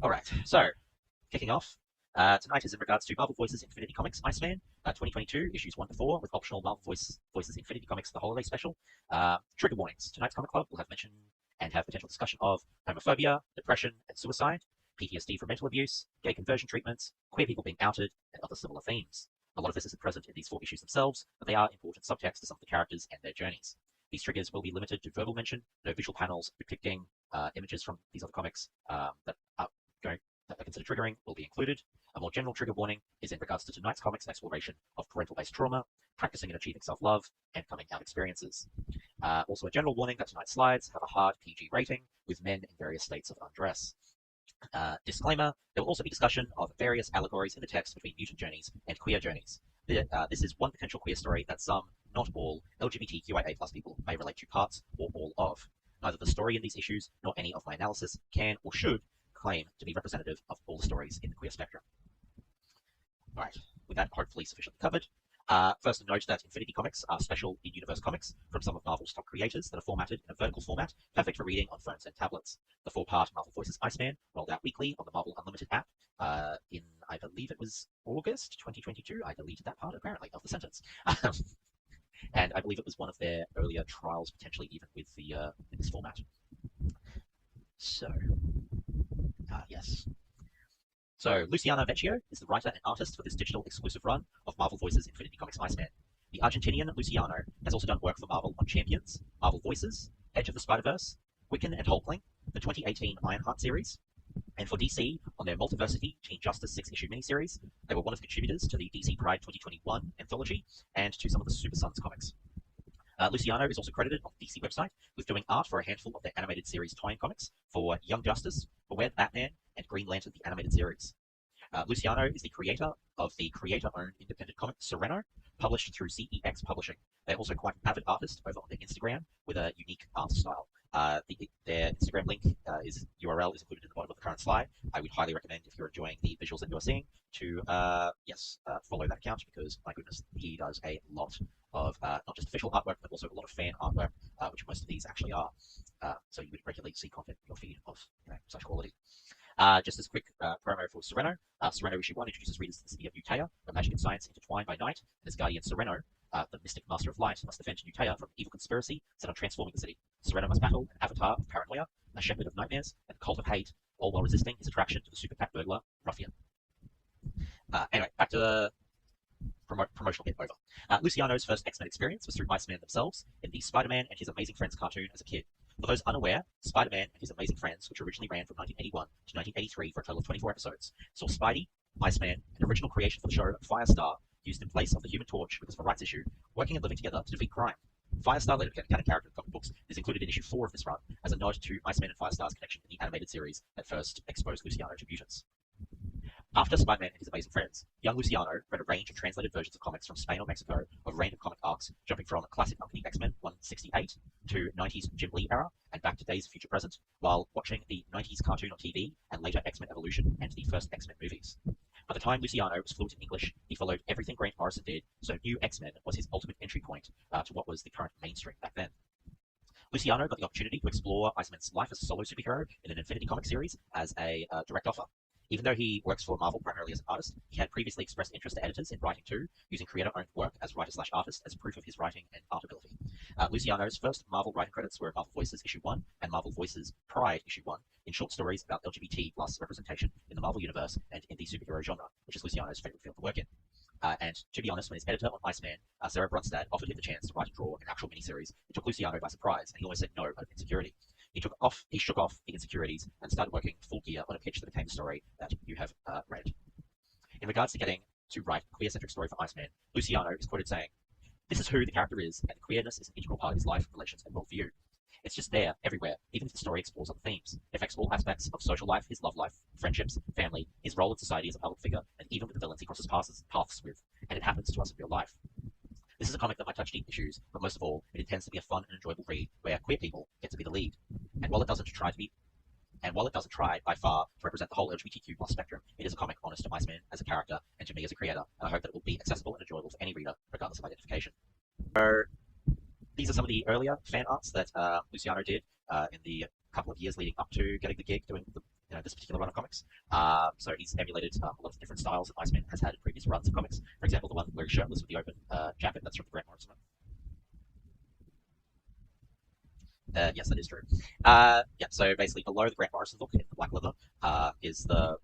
All right, so kicking off, tonight is in regards to Marvel Voices Infinity Comics Iceman 2022, issues 1 to 4, with optional Marvel Voices Infinity Comics The Holiday Special. Trigger warnings. Tonight's Comic Club will have mention and have potential discussion of homophobia, depression, and suicide, PTSD from mental abuse, gay conversion treatments, queer people being outed, and other similar themes. A lot of this isn't present in these 4 issues themselves, but they are important subtext to some of the characters and their journeys. These triggers will be limited to verbal mention, no visual panels depicting images from these other comics that are considered triggering will be included. A more general trigger warning is in regards to tonight's comics and exploration of parental-based trauma, practicing and achieving self-love, and coming out experiences. Also a general warning that tonight's slides have a hard PG rating with men in various states of undress. Disclaimer, there will also be discussion of various allegories in the text between mutant journeys and queer journeys. This is one potential queer story that some, not all, LGBTQIA+ people may relate to parts or all of. Neither the story in these issues nor any of my analysis can or should claim to be representative of all the stories in the queer spectrum. All right, with that hopefully sufficiently covered. First, note that Infinity Comics are special in-universe comics from some of Marvel's top creators that are formatted in a vertical format, perfect for reading on phones and tablets. The 4-part Marvel Voices Iceman rolled out weekly on the Marvel Unlimited app in, I believe it was August 2022. I deleted that part, apparently, of the sentence. And I believe it was one of their earlier trials, potentially even with the in this format. So, yes. So, Luciano Vecchio is the writer and artist for this digital exclusive run of Marvel Voices Infinity Comics Iceman. The Argentinian Luciano has also done work for Marvel on Champions, Marvel Voices, Edge of the Spider-Verse, Wiccan and Hulkling, the 2018 Ironheart series, and for DC on their Multiversity Teen Justice 6-issue miniseries. They were one of the contributors to the DC Pride 2021 anthology and to some of the Super Sons comics. Luciano is also credited on the DC website with doing art for a handful of their animated series tie-in comics for Young Justice, Beware the Batman, and Green Lantern the Animated Series. Luciano is the creator of the creator-owned independent comic Sereno, published through CEX Publishing. They're also quite an avid artist over on their Instagram with a unique art style. Their Instagram link URL is included in the bottom of the current slide. I would highly recommend, if you're enjoying the visuals that you are seeing, to follow that account, because my goodness, he does a lot of not just official artwork, but also a lot of fan artwork, which most of these actually are. So you would regularly see content in your feed of such quality. Just as a quick promo for Sereno. Sereno issue 1 introduces readers to the city of Utea, where magic and science intertwine by night, and as guardian Sereno, the mystic master of light, must defend Utea from an evil conspiracy set on transforming the city. Sereno must battle an avatar of paranoia, a shepherd of nightmares, and a cult of hate, all while resisting his attraction to the super pack burglar, Ruffian. Anyway, back to the promotional bit over. Luciano's first X-Men experience was through Iceman themselves in the Spider-Man and His Amazing Friends cartoon as a kid. For those unaware, Spider-Man and His Amazing Friends, which originally ran from 1981 to 1983 for a total of 24 episodes, saw Spidey, Iceman, an original creation for the show Firestar, used in place of the Human Torch because of a rights issue, working and living together to defeat crime. Firestar later became a canon character in comic books, is included in issue 4 of this run as a nod to Iceman and Firestar's connection in the animated series that first exposed Luciano to mutants. After Spider-Man and His Amazing Friends, young Luciano read a range of translated versions of comics from Spain or Mexico of random comic arcs, jumping from classic Uncanny X-Men 168 to 90s Jim Lee era and back to Days of Future Present, while watching the 90s cartoon on TV and later X-Men Evolution and the first X-Men movies. By the time Luciano was fluent in English, he followed everything Grant Morrison did, so New X-Men was his ultimate entry point to what was the current mainstream back then. Luciano got the opportunity to explore Iceman's life as a solo superhero in an Infinity comic series as a direct offer. Even though he works for Marvel primarily as an artist, he had previously expressed interest to editors in writing too, using creator-owned work as writer/artist as proof of his writing and art ability. Luciano's first Marvel writing credits were Marvel Voices issue 1 and Marvel Voices Pride issue 1, in short stories about LGBT plus representation in the Marvel universe and in the superhero genre, which is Luciano's favorite field to work in. And to be honest, when his editor on Iceman, Sarah Brunstad, offered him the chance to write and draw an actual miniseries, it took Luciano by surprise, and he always said no out of insecurity. He shook off the insecurities and started working full gear on a pitch that became the story that you have read. In regards to getting to write a queer-centric story for Iceman, Luciano is quoted saying, "This is who the character is, and queerness is an integral part of his life, relations, and worldview. It's just there, everywhere, even if the story explores other themes. It affects all aspects of social life, his love life, friendships, family, his role in society as a public figure, and even with the villains he crosses paths with, and it happens to us in real life. This is a comic that might touch deep issues, but most of all, it intends to be a fun and enjoyable read where queer people get to be the lead. And while it doesn't try by far to represent the whole LGBTQ plus spectrum, it is a comic honest to Iceman as a character and to me as a creator, and I hope that it will be accessible and enjoyable for any reader, regardless of identification." So, these are some of the earlier fan arts that Luciano did in the couple of years leading up to getting the gig doing this particular run of comics. So he's emulated a lot of different styles that Iceman has had in previous runs of comics. For example, the one where he's shirtless with the open jacket, that's from the Grant Morrison. Yes, that is true. Yeah, so basically below the Grant Morrison look in the black leather is the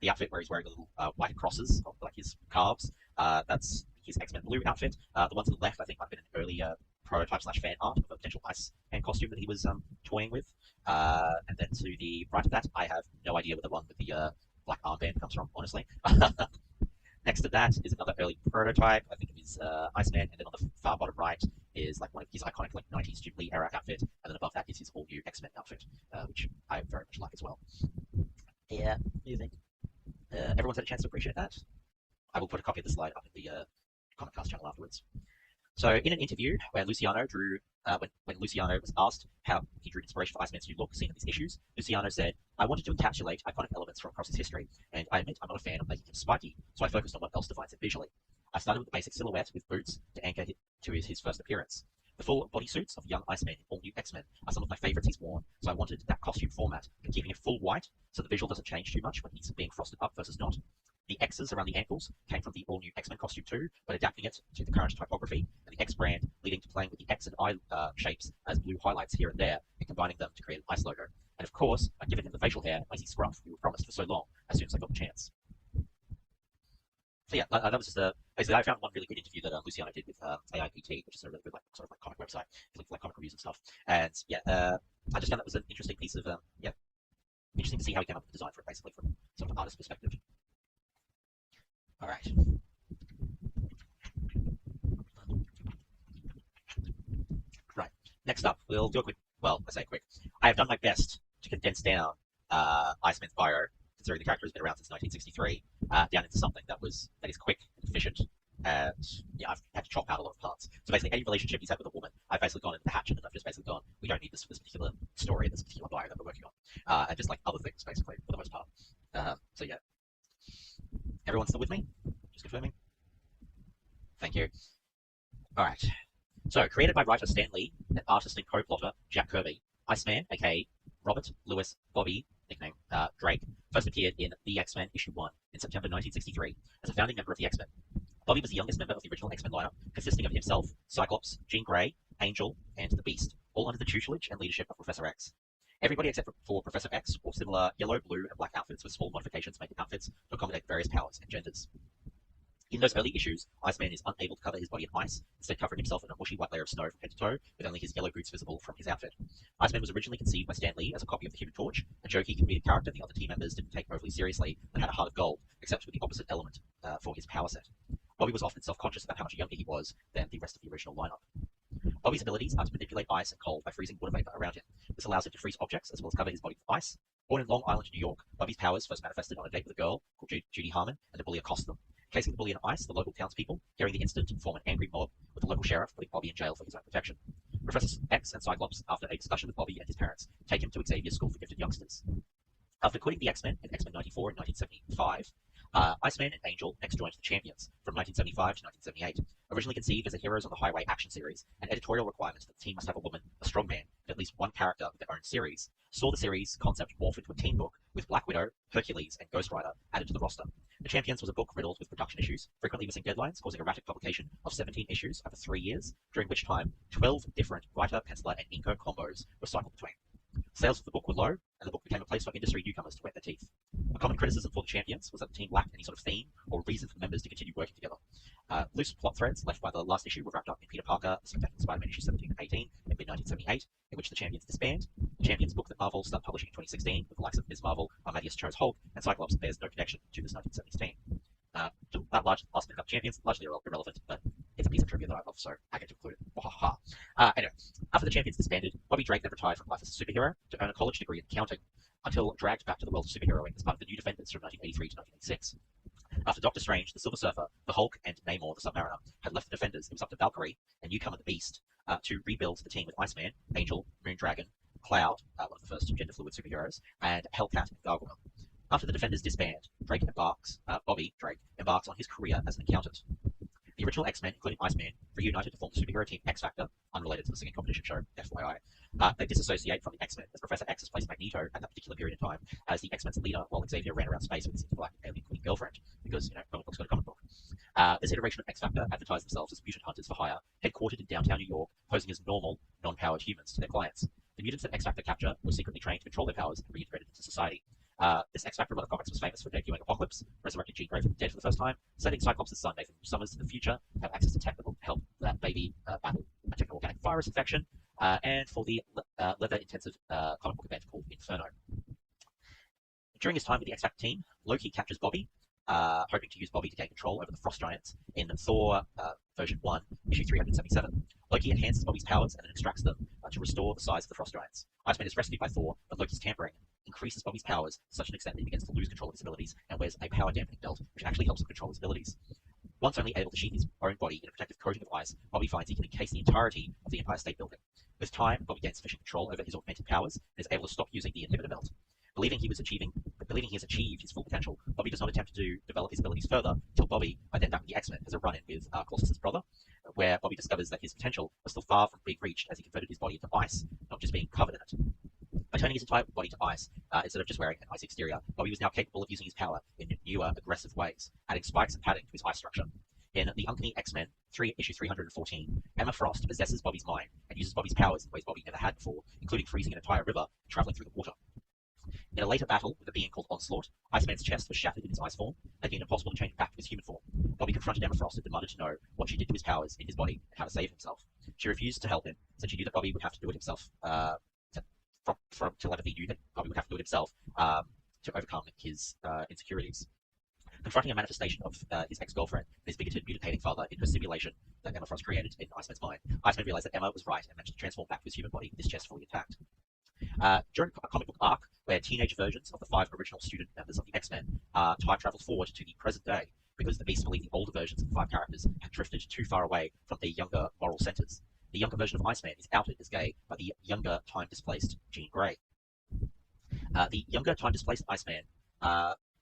outfit where he's wearing the little white crosses on like his calves. That's his X-Men Blue outfit. The one to the left, I think, might have been an earlier prototype slash fan art of a potential Iceman costume that he was toying with. And then to the right of that, I have no idea where the one with the black armband comes from, honestly. Next to that is another early prototype, I think it is Iceman, and then on the far bottom right is like one of his iconic like 90s Jim Lee era outfit, and then above that is his all-new X-Men outfit, which I very much like as well. Yeah, what do you think? Everyone's had a chance to appreciate that? I will put a copy of the slide up in the Comic Cast channel afterwards. So in an interview where Luciano drew, when Luciano was asked how he drew inspiration for Iceman's new look seen in these issues, Luciano said, "I wanted to encapsulate iconic elements from across his history, and I admit I'm not a fan of making him spiky, so I focused on what else defines him visually. I started with the basic silhouette with boots to anchor to his first appearance. The full bodysuits of young Iceman in all new X-Men are some of my favorites he's worn, so I wanted that costume format, but keeping it full white so the visual doesn't change too much when he's being frosted up versus not. The X's around the ankles came from the all-new X-Men costume too, but adapting it to the current typography, and the X brand leading to playing with the X and I shapes as blue highlights here and there, and combining them to create an ice logo. And of course, I'd given him the facial hair, lazy scruff we were promised for so long, as soon as I got the chance." So yeah, that was just basically I found one really good interview that Luciano did with AIPT, which is a really good like sort of like comic website, like comic reviews and stuff. And yeah, I just found that was an interesting piece of yeah, interesting to see how he came up with the design for it, basically from sort of an artist's perspective. All right. Right. Next up, we'll do a quick. Well, I say quick. I have done my best to condense down Iceman's bio, considering the character has been around since 1963, down into something that is quick and efficient. And yeah, I've had to chop out a lot of parts. So basically, any relationship he's had with a woman, I've basically gone into the hatchet and I've just basically gone, we don't need this for this particular story, this particular bio that we're working on, and just like other things, basically, for the most part. So yeah, everyone still with me? Just confirming. Thank you. All right. So, created by writer Stan Lee and artist and co-plotter Jack Kirby, Iceman, aka Robert Louis Bobby, nickname Drake, first appeared in The X-Men issue 1 in September 1963 as a founding member of the X-Men. Bobby was the youngest member of the original X-Men lineup, consisting of himself, Cyclops, Jean Grey, Angel, and the Beast, all under the tutelage and leadership of Professor X. Everybody except for Professor X wore similar yellow, blue, and black outfits with small modifications made in outfits to accommodate various powers and genders. In those early issues, Iceman is unable to cover his body in ice, instead covering himself in a mushy white layer of snow from head to toe, with only his yellow boots visible from his outfit. Iceman was originally conceived by Stan Lee as a copy of the Human Torch, a jokey comedic character the other team members didn't take overly seriously, but had a heart of gold, except with the opposite element for his power set. Bobby was often self-conscious about how much younger he was than the rest of the original lineup. Bobby's abilities are to manipulate ice and cold by freezing water vapor around him. This allows him to freeze objects as well as cover his body with ice. Born in Long Island, New York, Bobby's powers first manifested on a date with a girl called Judy Harmon, and the bully accosted them. Casing the bully in ice, the local townspeople, hearing the incident, form an angry mob, with the local sheriff putting Bobby in jail for his own protection. Professor X and Cyclops, after a discussion with Bobby and his parents, take him to Xavier's School for Gifted Youngsters. After quitting the X-Men in X-Men 94 and 1975, Iceman and Angel next joined the Champions from 1975 to 1978. Originally conceived as a Heroes on the Highway action series, an editorial requirement that the team must have a woman, a strong man, and at least one character with their own series, saw the series concept morph into a team book with Black Widow, Hercules, and Ghost Rider added to the roster. The Champions was a book riddled with production issues, frequently missing deadlines, causing erratic publication of 17 issues over 3 years, during which time 12 different writer, penciler, and inker combos were cycled between. Sales of the book were low, and the book became a place for industry newcomers to wet their teeth. A common criticism for the Champions was that the team lacked any sort of theme or reason for the members to continue working together. Loose plot threads left by the last issue were wrapped up in Peter Parker, Spectacular Spider-Man issue 17 and 18 in mid-1978, in which the Champions disband. The Champions book that Marvel started publishing in 2016 with the likes of Ms. Marvel, Amadeus Cho's Hulk, and Cyclops bears no connection to this 1970s team. That last bit of Champions, largely irrelevant, but it's a piece of trivia that I love, so I get to include it. Anyway, after the Champions disbanded, Bobby Drake then retired from life as a superhero to earn a college degree in accounting, until dragged back to the world of superheroing as part of the New Defenders from 1983 to 1986. After Doctor Strange, the Silver Surfer, the Hulk, and Namor, the Submariner, had left the Defenders, it was up to Valkyrie and newcomer the Beast to rebuild the team with Iceman, Angel, Moondragon, Cloud, one of the first gender-fluid superheroes, and Hellcat and Gargoyle. After the Defenders disband, Bobby Drake embarks on his career as an accountant. The original X-Men, including Iceman, reunited to form the superhero team X-Factor unrelated to the singing competition show, FYI. They disassociate from the X-Men as Professor X has placed Magneto at that particular period in time as the X-Men's leader, while Xavier ran around space with his intergalactic alien queen girlfriend, because, comic books got a comic book. This iteration of X-Factor advertised themselves as mutant hunters for hire, headquartered in downtown New York, posing as normal, non-powered humans to their clients. The mutants that X-Factor capture were secretly trained to control their powers and reintegrated into society. This X-Factor run of comics was famous for debuting Apocalypse, resurrecting Jean Grey from the dead for the first time, sending Cyclops' son Nathan Summers to the future, have access to tech that will help that baby battle a techno-organic virus infection, and for the leather-intensive comic book event called Inferno. During his time with the X-Factor team, Loki captures Bobby, hoping to use Bobby to gain control over the Frost Giants in Thor version 1, issue 377. Loki enhances Bobby's powers and then extracts them to restore the size of the Frost Giants. Iceman is rescued by Thor, but Loki's tampering increases Bobby's powers to such an extent that he begins to lose control of his abilities and wears a power dampening belt, which actually helps him control his abilities. Once only able to sheath his own body in a protective coating of ice, Bobby finds he can encase the entirety of the Empire State Building. With time, Bobby gains sufficient control over his augmented powers and is able to stop using the inhibitor belt. Believing he has achieved his full potential, Bobby does not attempt to develop his abilities further until Bobby, by then back with the X-Men, has a run-in with Colossus's brother, where Bobby discovers that his potential was still far from being reached as he converted his body into ice, not just being covered in it. By turning his entire body to ice, instead of just wearing an icy exterior, Bobby was now capable of using his power in newer, aggressive ways, adding spikes and padding to his ice structure. In The Uncanny X-Men, issue 314, Emma Frost possesses Bobby's mind and uses Bobby's powers in ways Bobby never had before, including freezing an entire river and traveling through the water. In a later battle with a being called Onslaught, Iceman's chest was shattered in his ice form, making it impossible to change back to his human form. Bobby confronted Emma Frost and demanded to know what she did to his powers in his body and how to save himself. She refused to help him, since she knew that Bobby would have to do it himself. Telepathy knew that Bobby would have to do it himself to overcome his insecurities. Confronting a manifestation of his ex-girlfriend and his bigoted, mutant-hating father in her simulation that Emma Frost created in Iceman's mind, Iceman realized that Emma was right and managed to transform back to his human body with his chest fully intact. During a comic book arc where teenage versions of the 5 original student members of the X-Men time traveled forward to the present day because the Beast believed the older versions of the 5 characters had drifted too far away from their younger moral centers. The younger version of Iceman is outed as gay by the younger time-displaced Jean Grey. The younger time-displaced Iceman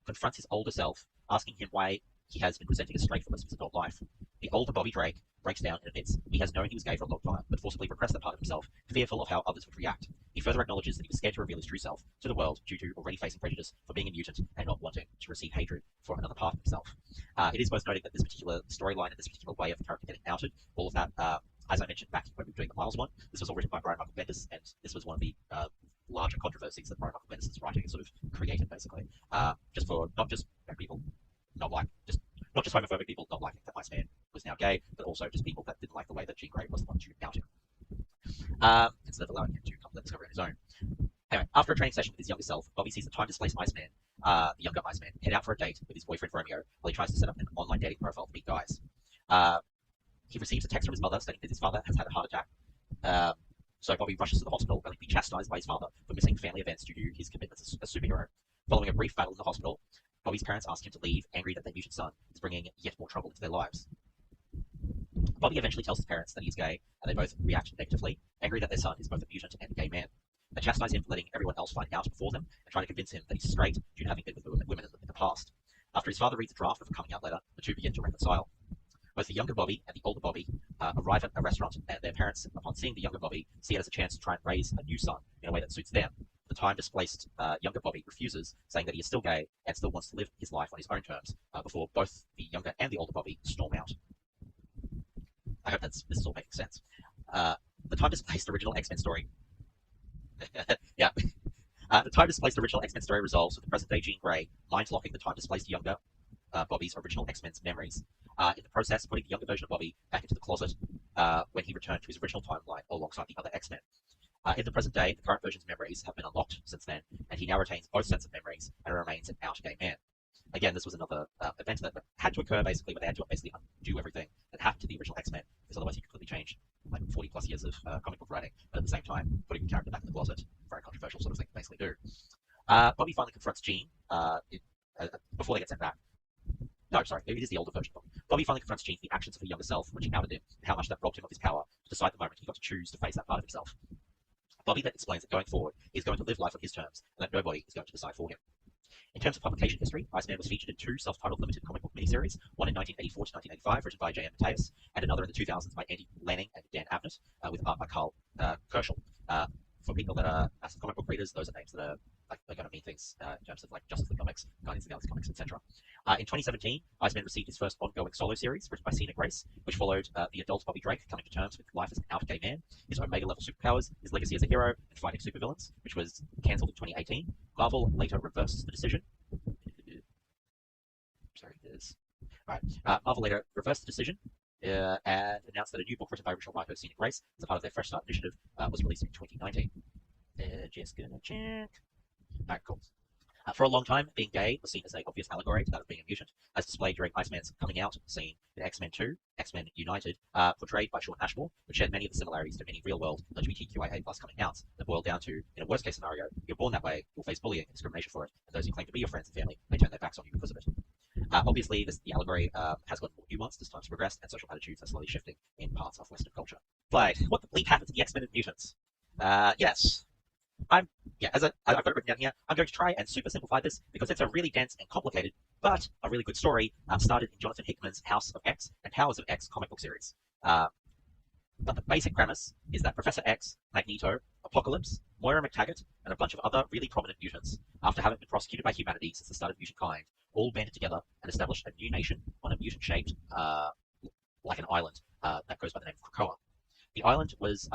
confronts his older self, asking him why he has been presenting as straight for most of his adult life. The older Bobby Drake breaks down and admits he has known he was gay for a long time, but forcibly repressed that part of himself, fearful of how others would react. He further acknowledges that he was scared to reveal his true self to the world due to already facing prejudice for being a mutant and not wanting to receive hatred for another part of himself. It is worth noting that this particular storyline and this particular way of the character getting outed, all of that, as I mentioned back when we were doing the Miles one, this was all written by Brian Michael Bendis, and this was one of the larger controversies that Brian Michael Bendis' writing sort of created, basically. Just for not just people not just homophobic people not liking that Iceman was now gay, but also just people that didn't like the way that Jean Grey was the one to out him. Instead of allowing him to come let discover on his own. Anyway, after a training session with his younger self, Bobby sees the time-displaced Iceman, the younger Iceman, head out for a date with his boyfriend Romeo while he tries to set up an online dating profile to meet guys. He receives a text from his mother stating that his father has had a heart attack. So Bobby rushes to the hospital, only to be chastised by his father for missing family events due to his commitments as a superhero. Following a brief battle in the hospital, Bobby's parents ask him to leave, angry that their mutant son is bringing yet more trouble into their lives. Bobby eventually tells his parents that he is gay, and they both react negatively, angry that their son is both a mutant and a gay man. They chastise him for letting everyone else find out before them, and try to convince him that he's straight due to having been with women in the past. After his father reads a draft of a coming out letter, the two begin to reconcile. Both the younger Bobby and the older Bobby arrive at a restaurant, and their parents, upon seeing the younger Bobby, see it as a chance to try and raise a new son in a way that suits them. The time-displaced younger Bobby refuses, saying that he is still gay and still wants to live his life on his own terms, before both the younger and the older Bobby storm out. I hope this is all making sense. The time-displaced original X-Men story... yeah. The time-displaced original X-Men story resolves with the present-day Jean Grey mind-locking the time-displaced younger Bobby's original X-Men's memories. In the process, putting the younger version of Bobby back into the closet when he returned to his original timeline alongside the other X-Men. In the present day, the current version's memories have been unlocked since then, and he now retains both sets of memories and remains an out gay man. Again, this was another event that had to occur, basically, but they had to basically undo everything that happened to the original X-Men, because otherwise you completely change like 40 plus years of comic book writing, but at the same time, putting the character back in the closet, very controversial sort of thing to basically do. Bobby finally confronts Jean before they get sent back. No, sorry, it is the older version of Bobby. Bobby finally confronts Jean for the actions of her younger self, which outed him, and how much that robbed him of his power to decide the moment he got to choose to face that part of himself. Bobby then explains that going forward, he's going to live life on his terms, and that nobody is going to decide for him. In terms of publication history, Iceman was featured in two self-titled limited comic book miniseries, one in 1984 to 1985, written by J.M. Mateus, and another in the 2000s by Andy Lanning and Dan Abnett, with art by Carl Kerschel. For people that are comic book readers, those are names that are going to mean things in terms of like Justice League Comics, Guardians of the Galaxy Comics, etc. In 2017, Iceman received his first ongoing solo series, written by Cena Grace, which followed the adult Bobby Drake coming to terms with life as an out gay man, his Omega-level superpowers, his legacy as a hero, and fighting supervillains, which was cancelled in 2018. Marvel later reversed the decision. Sorry, there's. All right. Marvel later reversed the decision and announced that a new book written by original writer Cena Grace, as a part of their Fresh Start initiative, was released in 2019. Just gonna check. Alright, cool. For a long time, being gay was seen as an obvious allegory to that of being a mutant, as displayed during Iceman's coming out scene in X-Men 2, X-Men United, portrayed by Sean Ashmore, which shared many of the similarities to many real-world LGBTQIA+ coming outs that boiled down to, in a worst-case scenario, you're born that way, you'll face bullying and discrimination for it, and those who claim to be your friends and family may turn their backs on you because of it. Obviously, the allegory has gotten more nuanced as time's progressed, and social attitudes are slowly shifting in parts of Western culture. But what the bleep happened to the X-Men and mutants? Yes. I've got it written down here. I'm going to try and super simplify this because it's a really dense and complicated, but a really good story started in Jonathan Hickman's House of X and Powers of X comic book series. But the basic premise is that Professor X, Magneto, Apocalypse, Moira McTaggart, and a bunch of other really prominent mutants, after having been prosecuted by humanity since the start of mutant kind, all banded together and established a new nation on a mutant-shaped, like an island, that goes by the name of Krakoa. The island was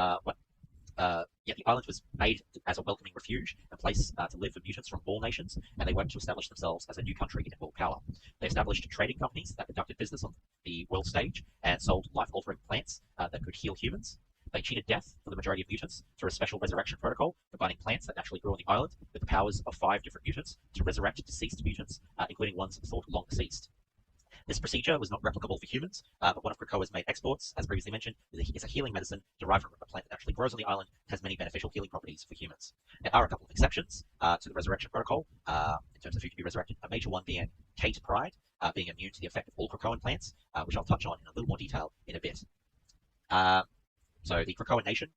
the island was made as a welcoming refuge and place to live for mutants from all nations, and they worked to establish themselves as a new country in world power. They established trading companies that conducted business on the world stage and sold life-altering plants that could heal humans. They cheated death for the majority of mutants through a special resurrection protocol, combining plants that naturally grew on the island with the powers of 5 different mutants to resurrect deceased mutants, including ones thought long deceased. This procedure was not replicable for humans, but one of Krakoa's main exports, as previously mentioned, is a healing medicine derived from a plant that naturally grows on the island and has many beneficial healing properties for humans. There are a couple of exceptions to the resurrection protocol in terms of who can be resurrected, a major one being Kate Pride, being immune to the effect of all Krakoan plants, which I'll touch on in a little more detail in a bit. So the Krakoan nation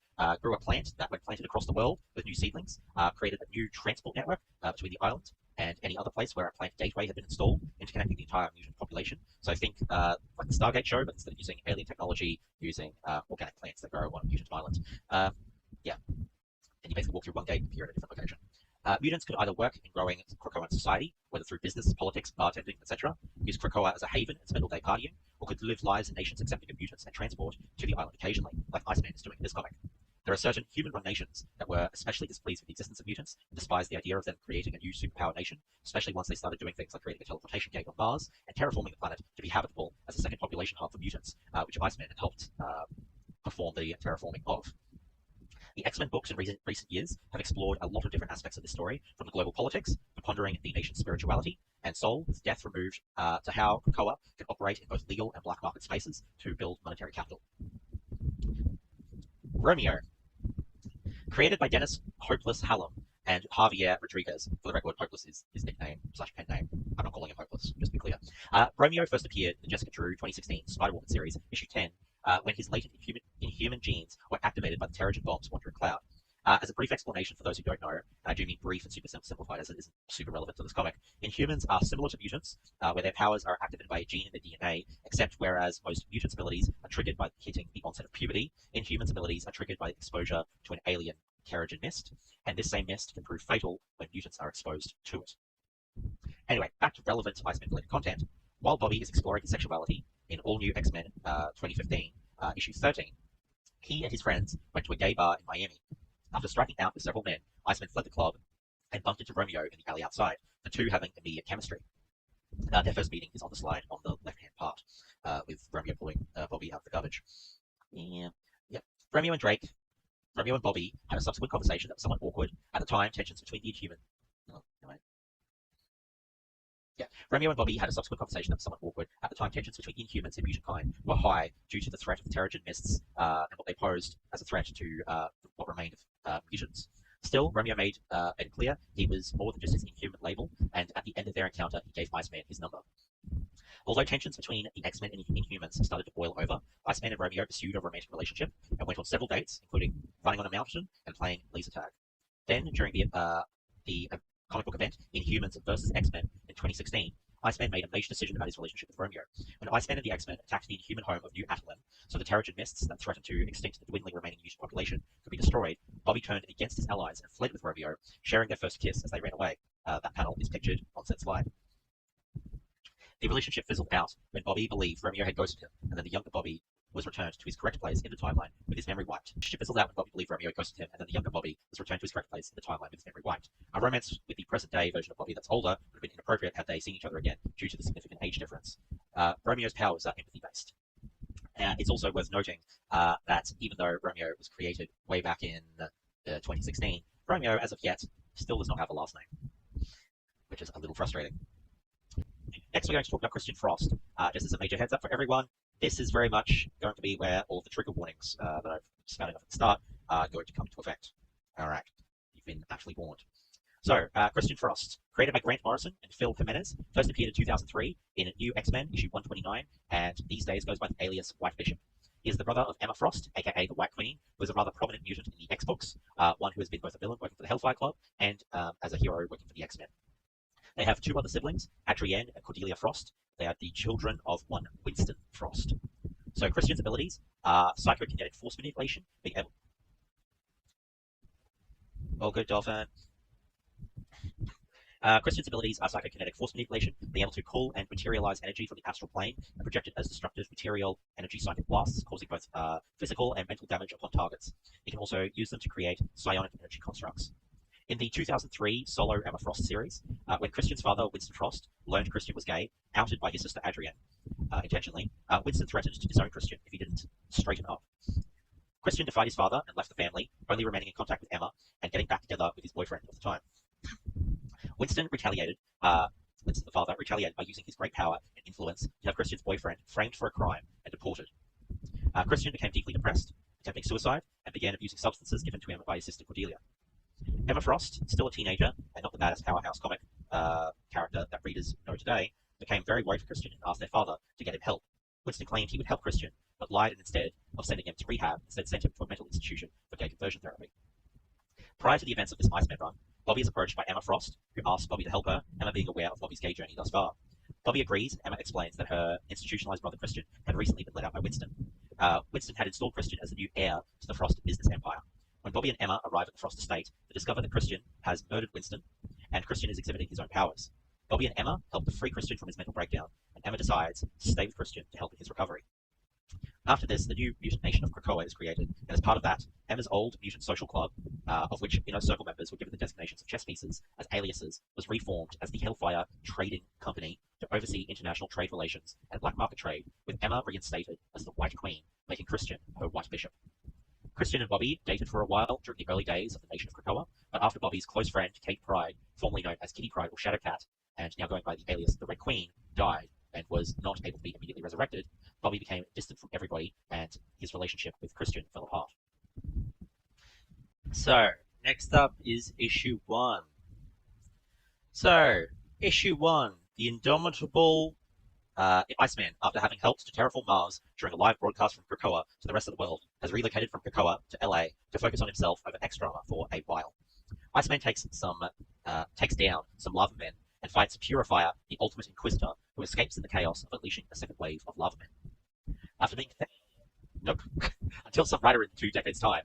grew a plant that, when planted across the world with new seedlings, created a new transport network between the island and any other place where a plant gateway had been installed, interconnecting the entire mutant population. So think like the Stargate show, but instead of using alien technology, using organic plants that grow on a mutant island. Yeah, and you basically walk through one gate and appear at a different location. Mutants could either work in growing Krakoan society, whether through business, politics, bartending, etc., use Krakoa as a haven and spend all day partying, or could live lives in nations accepting of mutants and transport to the island occasionally, like Iceman is doing in this comic. There are certain human-run nations that were especially displeased with the existence of mutants and despised the idea of them creating a new superpower nation, especially once they started doing things like creating a teleportation gate on Mars and terraforming the planet to be habitable as a second population hub for mutants, which Iceman had helped perform the terraforming of. The X-Men books in recent years have explored a lot of different aspects of this story, from the global politics to pondering the nation's spirituality and soul, with death removed, to how Krakoa can operate in both legal and black market spaces to build monetary capital. Romeo. Created by Dennis Hopeless Hallam and Javier Rodriguez. For the record, Hopeless is his nickname / pen name. I'm not calling him Hopeless, just to be clear. Romeo first appeared in the Jessica Drew 2016 Spider-Woman series, issue 10, when his latent inhuman genes were activated by the Terrigen bomb's Wandering Cloud. As a brief explanation for those who don't know, and I do mean brief and super simplified as it isn't super relevant to this comic, Inhumans are similar to mutants, where their powers are activated by a gene in their DNA, except whereas most mutants' abilities are triggered by hitting the onset of puberty, Inhumans' abilities are triggered by exposure to an alien Terrigen mist, and this same mist can prove fatal when mutants are exposed to it. Anyway, back to relevant Iceman-related content. While Bobby is exploring his sexuality in All New X-Men 2015, issue 13, he and his friends went to a gay bar in Miami. After striking out with several men, Iceman fled the club and bumped into Romeo in the alley outside, the two having immediate chemistry. Their first meeting is on the slide on the left-hand part, with Romeo pulling Bobby out of the garbage. Yep. Romeo and Bobby had a subsequent conversation that was somewhat awkward. At the time, tensions between the Inhuman... Romeo and Bobby had a subsequent conversation that was somewhat awkward. At the time, tensions between Inhumans and mutant kind were high due to the threat of the Terrigen mists and what they posed as a threat to what remained of mutants. Still, Romeo made it clear he was more than just his Inhuman label, and at the end of their encounter, he gave Iceman his number. Although tensions between the X-Men and Inhumans started to boil over, Iceman and Romeo pursued a romantic relationship and went on several dates, including running on a mountain and playing laser tag. Then, during the comic book event Inhumans vs. X-Men in 2016, Iceman made a major decision about his relationship with Romeo. When Iceman and the X-Men attacked the Inhuman home of New Attilan, so the Terrigen mists that threatened to extinct the dwindling remaining mutant population could be destroyed, Bobby turned against his allies and fled with Romeo, sharing their first kiss as they ran away. That panel is pictured on said slide. The relationship fizzled out when Bobby believed Romeo had ghosted him, and then the younger Bobby was returned to his correct place in the timeline with his memory wiped. The relationship fizzled out when Bobby believed Romeo had ghosted him, and then the younger Bobby was returned to his correct place in the timeline with his memory wiped. A romance with the present-day version of Bobby that's older would have been inappropriate had they seen each other again due to the significant age difference. Romeo's powers are empathy-based. It's also worth noting that even though Romeo was created way back in 2016, Romeo, as of yet, still does not have a last name, which is a little frustrating. Next, we're going to talk about Christian Frost. Just as a major heads up for everyone, this is very much going to be where all the trigger warnings that I've spouted off at the start are going to come into effect. Alright, you've been actually warned. So, Christian Frost, created by Grant Morrison and Phil Jimenez, first appeared in 2003 in New X-Men, issue 129, and these days goes by the alias White Bishop. He is the brother of Emma Frost, aka the White Queen, who is a rather prominent mutant in the X-Books, one who has been both a villain working for the Hellfire Club and as a hero working for the X-Men. They have two other siblings, Adrienne and Cordelia Frost. They are the children of one Winston Frost. So Christian's abilities are psychokinetic force manipulation, being able... Oh, good, Dolphin. Christian's abilities are psychokinetic force manipulation, being able to call and materialize energy from the astral plane and project it as destructive material energy psychic blasts, causing both physical and mental damage upon targets. He can also use them to create psionic energy constructs. In the 2003 solo Emma Frost series, when Christian's father, Winston Frost, learned Christian was gay, outed by his sister Adrienne intentionally, Winston threatened to disown Christian if he didn't straighten up. Christian defied his father and left the family, only remaining in contact with Emma and getting back together with his boyfriend at the time. Winston the father retaliated by using his great power and influence to have Christian's boyfriend framed for a crime and deported. Christian became deeply depressed, attempting suicide, and began abusing substances given to him by his sister Cordelia. Emma Frost, still a teenager and not the baddest powerhouse comic character that readers know today, became very worried for Christian and asked their father to get him help. Winston claimed he would help Christian, but lied, and instead of sending him to rehab, instead sent him to a mental institution for gay conversion therapy. Prior to the events of this Iceman run, Bobby is approached by Emma Frost, who asks Bobby to help her, Emma being aware of Bobby's gay journey thus far. Bobby agrees, and Emma explains that her institutionalized brother Christian had recently been let out by Winston. Winston had installed Christian as the new heir to the Frost business empire. When Bobby and Emma arrive at the Frost estate, they discover that Christian has murdered Winston, and Christian is exhibiting his own powers. Bobby and Emma help to free Christian from his mental breakdown, and Emma decides to stay with Christian to help in his recovery. After this, the new mutant nation of Krakoa is created, and as part of that, Emma's old mutant social club, of which Inner Circle members were given the designations of chess pieces as aliases, was reformed as the Hellfire Trading Company to oversee international trade relations and black market trade, with Emma reinstated as the White Queen, making Christian her White Bishop. Christian and Bobby dated for a while during the early days of the nation of Krakoa, but after Bobby's close friend, Kate Pride, formerly known as Kitty Pryde or Shadowcat, and now going by the alias the Red Queen, died and was not able to be immediately resurrected, Bobby became distant from everybody, and his relationship with Christian fell apart. So, next up is issue 1. So, issue 1, the indomitable Iceman, after having helped to terraform Mars during a live broadcast from Krakoa to the rest of the world, has relocated from Krakoa to LA to focus on himself over X drama for a while. Iceman takes down some lava men and fights Purifier, the ultimate inquisitor, who escapes in the chaos of unleashing a second wave of lava men. After being until some writer in 2 decades' time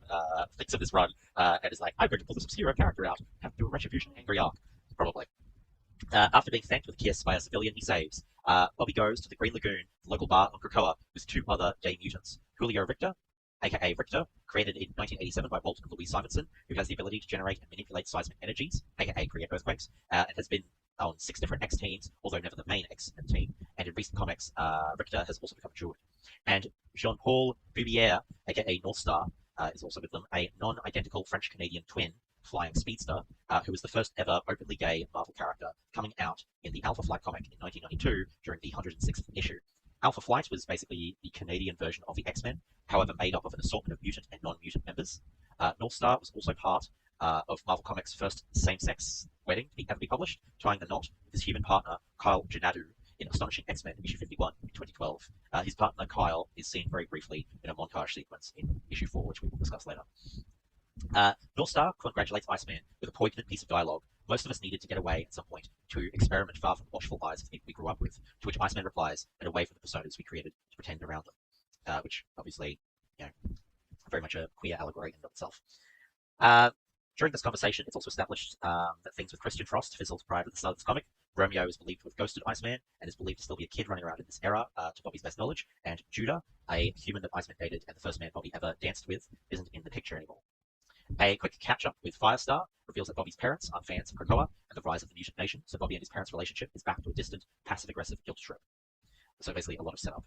thinks of this run and is like, I'm going to pull this obscure character out, have to do a Retribution angry arc, probably. After being thanked with a kiss by a civilian he saves, Bobby goes to the Green Lagoon, the local bar on Krakoa, with 2 other gay mutants, Julio Richter, aka Richter, created in 1987 by Walt and Louise Simonson, who has the ability to generate and manipulate seismic energies, aka create earthquakes, and has been on 6 different X teams, although never the main X-Men team. And in recent comics, Richter has also become a druid. And Jean-Paul Boubière, aka North Star, is also with them, a non-identical French-Canadian twin flying speedster, who was the first ever openly gay Marvel character, coming out in the Alpha Flight comic in 1992 during the 106th issue. Alpha Flight was basically the Canadian version of the X-Men, however made up of an assortment of mutant and non-mutant members. North Star was also part of Marvel Comics' first same-sex wedding to ever be published, tying the knot with his human partner, Kyle Janadu, in Astonishing X-Men issue 51 in 2012. His partner, Kyle, is seen very briefly in a montage sequence in issue 4, which we will discuss later. North Star congratulates Iceman with a poignant piece of dialogue, Most of us needed to get away at some point to experiment far from the watchful eyes of the people we grew up with, to which Iceman replies, and away from the personas we created to pretend around them. Which obviously, you know, very much a queer allegory in and of itself. Uh, During this conversation, it's also established that things with Christian Frost fizzled prior to the start of this comic. Romeo is believed to have ghosted Iceman and is believed to still be a kid running around in this era, to Bobby's best knowledge. And Judah, a human that Iceman dated and the first man Bobby ever danced with, isn't in the picture anymore. A quick catch-up with Firestar reveals that Bobby's parents are fans of Krakoa and the rise of the mutant nation, so Bobby and his parents' relationship is back to a distant, passive-aggressive guilt trip. So basically a lot of setup.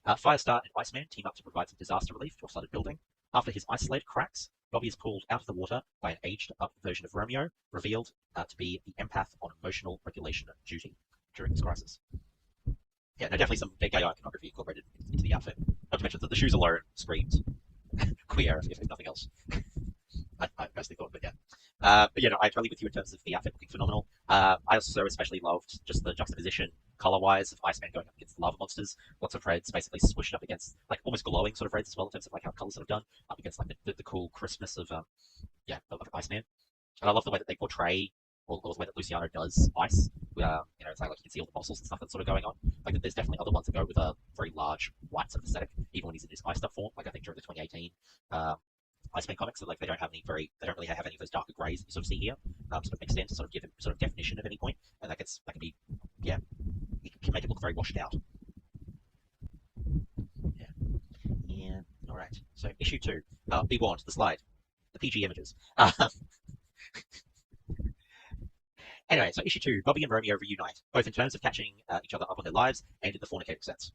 Firestar and Iceman team up to provide some disaster relief to a flooded building. After his ice sled cracks, Bobby is pulled out of the water by an aged-up version of Romeo, revealed to be the empath on emotional regulation duty during this crisis. Yeah, no, definitely some gay iconography incorporated into the outfit. Not to mention that the shoes alone screamed queer, if nothing else. I mostly thought, but yeah. But yeah, no, I totally with you in terms of the outfit looking phenomenal. I also especially loved just the juxtaposition color-wise of Iceman going up against the lava monsters. Lots of reds basically squished up against like almost glowing sort of reds as well in terms of like how colors have done up against like the cool crispness of of Iceman. And I love the way that they portray or the way that Luciano does ice. It's like you can see all the muscles and stuff that's sort of going on. Like there's definitely other ones that go with a very large white sort of aesthetic, even when he's in his iced up form. Like I think during the 2018 Iceman comics, that like they don't really have any of those darker greys that you sort of see here, sort of mixed in to sort of give him sort of definition at any point, and that can be, yeah, it can make it look very washed out. Yeah. All right. So issue 2, be warned, the slide, the PG images. Anyway, so issue 2, Bobby and Romeo reunite, both in terms of catching each other up on their lives and in the fornicator sense.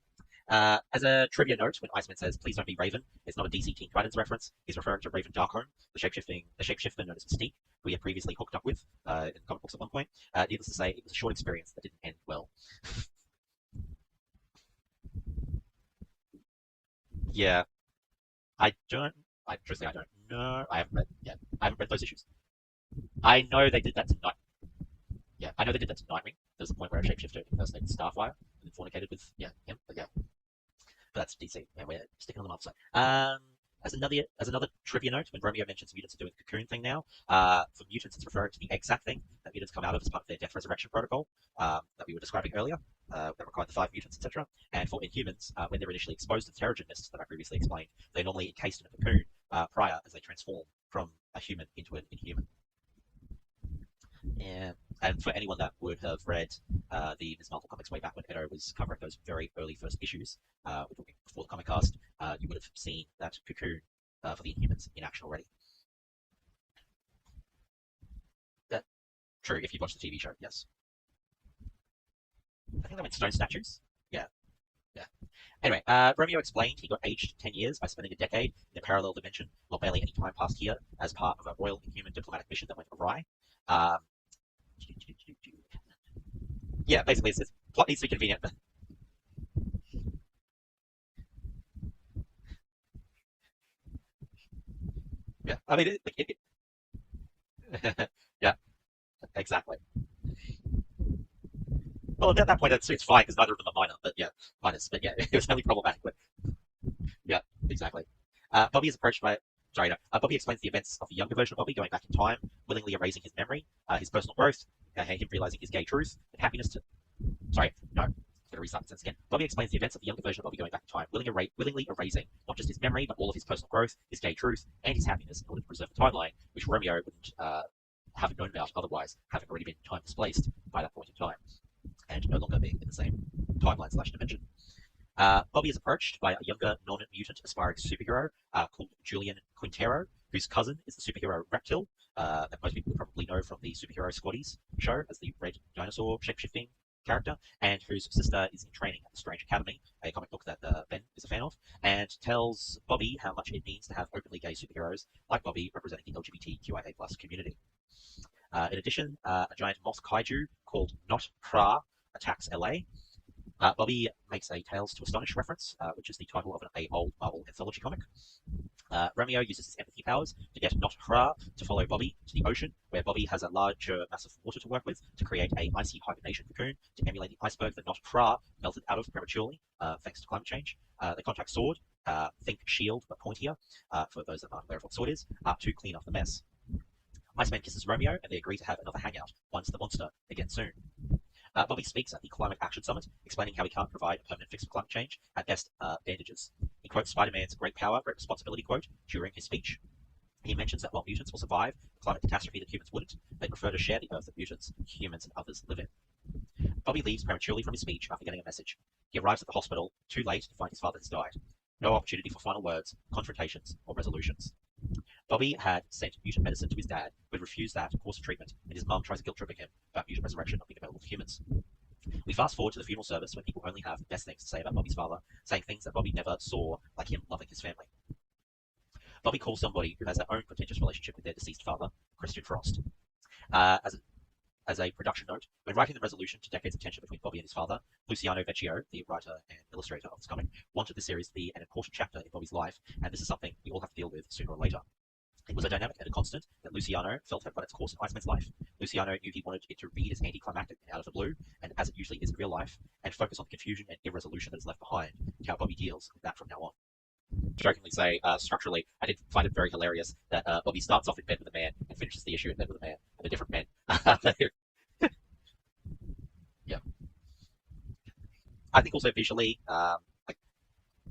As a trivia note, when Iceman says, "Please don't be Raven," it's not a DC Teen Titans reference. He's referring to Raven Darkholme, the shapeshifter known as Mystique, who he had previously hooked up with in comic books at one point. Needless to say, it was a short experience that didn't end well. Yeah, truthfully, I don't know. I haven't read yet. I haven't read those issues. I know they did that tonight. Yeah, I know they did that to Nightwing. There's a point where a shapeshifter impersonated Starfire and then fornicated with him. But yeah, but that's DC. Yeah, we're sticking on the Marvel side. As another trivia note, when Romeo mentions mutants are doing the cocoon thing now, for mutants it's referring to the egg sac thing that mutants come out of as part of their death resurrection protocol that we were describing earlier. That required the 5 mutants, etc. And for Inhumans, when they're initially exposed to the Terrigen Mist that I previously explained, they're normally encased in a cocoon prior as they transform from a human into an Inhuman. Yeah. And for anyone that would have read the Ms. Marvel comics way back when Edo was covering those very early first issues, before the comic cast, you would have seen that cocoon for the Inhumans in action already. That true if you watch the TV show, yes. I think they went stone statues. Yeah, yeah. Anyway, Romeo explained he got aged 10 years by spending a decade in a parallel dimension, while barely any time passed here, as part of a royal Inhuman diplomatic mission that went awry. Um, yeah, basically it says plot needs to be convenient. Yeah, I mean, yeah, exactly. Well, at that point, it's fine because neither of them are minor, but yeah, minus. But yeah, it was only problematic. But yeah, exactly. Bobby is approached by. Sorry, no. Bobby explains the events of the younger version of Bobby going back in time, willingly erasing his memory, his personal growth, him realizing his gay truth, and happiness to. Sorry, no. I'm going to restart the sentence again. Bobby explains the events of the younger version of Bobby going back in time, willingly erasing not just his memory, but all of his personal growth, his gay truth, and his happiness in order to preserve the timeline, which Romeo wouldn't have known about otherwise, having already been time displaced by that point in time, and no longer being in the same timeline/dimension. Bobby is approached by a younger non-mutant aspiring superhero called Julian Quintero, whose cousin is the superhero Reptile, that most people would probably know from the Superhero Squaddies show as the red dinosaur shapeshifting character, and whose sister is in training at the Strange Academy, a comic book that Ben is a fan of, and tells Bobby how much it means to have openly gay superheroes like Bobby representing the LGBTQIA+ community. In addition, a giant moth kaiju called Not Pra attacks LA. Bobby makes a Tales to Astonish reference, which is the title of an old Marvel anthology comic. Romeo uses his empathy powers to get Not Hra to follow Bobby to the ocean, where Bobby has a larger mass of water to work with to create a icy hibernation cocoon to emulate the iceberg that Not Hra melted out of prematurely, thanks to climate change. They contact Sword, think shield but pointier, for those that aren't aware of what Sword is, to clean up the mess. Iceman kisses Romeo, and they agree to have another hangout once the monster again soon. Bobby speaks at the Climate Action Summit, explaining how he can't provide a permanent fix for climate change, at best, bandages. He quotes Spider-Man's great power, great responsibility quote during his speech. He mentions that while mutants will survive the climate catastrophe that humans wouldn't, they prefer to share the earth that mutants, humans, and others live in. Bobby leaves prematurely from his speech after getting a message. He arrives at the hospital too late to find his father has died. No opportunity for final words, confrontations, or resolutions. Bobby had sent mutant medicine to his dad, who had refused that course of treatment, and his mum tries guilt-tripping him about mutant resurrection not being available to humans. We fast forward to the funeral service when people only have the best things to say about Bobby's father, saying things that Bobby never saw, like him loving his family. Bobby calls somebody who has their own contentious relationship with their deceased father, Christian Frost. Uh, as, a, as a production note, when writing the resolution to decades of tension between Bobby and his father, Luciano Vecchio, the writer and illustrator of this comic, wanted the series to be an important chapter in Bobby's life, and this is something we all have to deal with sooner or later. It was a dynamic and a constant that Luciano felt had run its course in Iceman's life. Luciano knew he wanted it to read as anticlimactic and out of the blue, and as it usually is in real life, and focus on the confusion and irresolution that is left behind, and how Bobby deals with that from now on. Jokingly say, structurally, I did find it very hilarious that Bobby starts off in bed with a man and finishes the issue in bed with a man, and a different men. Yeah. I think also visually, like,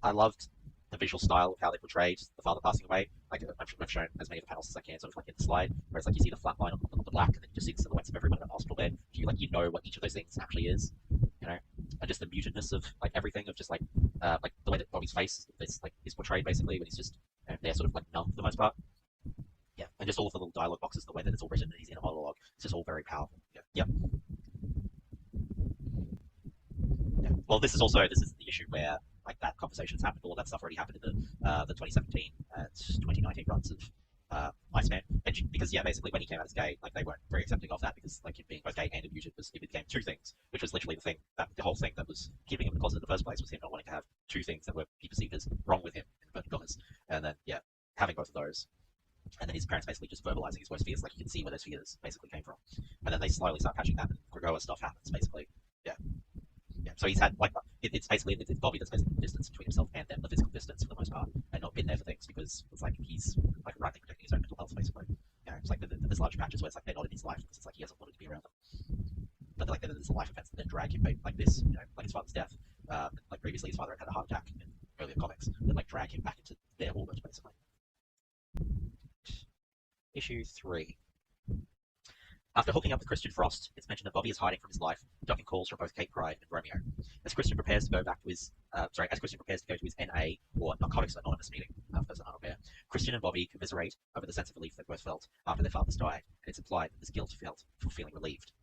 I loved the visual style of how they portrayed the father passing away. Like I've shown as many of the panels as I can, sort of like in the slide, whereas like you see the flat line on the black, and then you just see the silhouettes of everyone in a hospital bed. You know what each of those things actually is, you know, and just the mutantness of like everything, of just like the way that Bobby's face is portrayed basically when he's just they're sort of like numb for the most part. Yeah, and just all of the little dialogue boxes, the way that it's all written, and he's in a monologue, it's just all very powerful. Yeah, yeah. Yeah. Well, this is the issue where like that conversation's happened. All that stuff already happened in the 2017 and 2019 runs of Iceman. And because yeah, basically when he came out as gay, like they weren't very accepting of that, because like him being both gay and a mutant, it became two things, which was literally the whole thing that was keeping him in the closet in the first place, was him not wanting to have two things that were he perceived as wrong with him in inverted commas. And then yeah, having both of those. And then his parents basically just verbalizing his worst fears, like you can see where those fears basically came from. And then they slowly start patching that, and Gregoa stuff happens basically. Yeah. Yeah, so he's had like it's basically it's Bobby that's basically the distance between himself and them, the physical distance for the most part, and not been there for things, because it's like he's like rightly protecting his own mental health basically. You know, it's like there's large patches where it's like they're not in his life because it's like he hasn't wanted to be around them. But like there's life events that then drag him like this, you know, like his father's death. Like previously his father had a heart attack in earlier comics that like drag him back into their orbit basically. Issue 3. After hooking up with Christian Frost, it's mentioned that Bobby is hiding from his life, ducking calls from both Kate Pryde and Romeo. As Christian prepares to go to his NA, or Narcotics Anonymous meeting, for those that aren't aware, Christian and Bobby commiserate over the sense of relief they both felt after their fathers died, and it's implied that there's guilt felt for feeling relieved.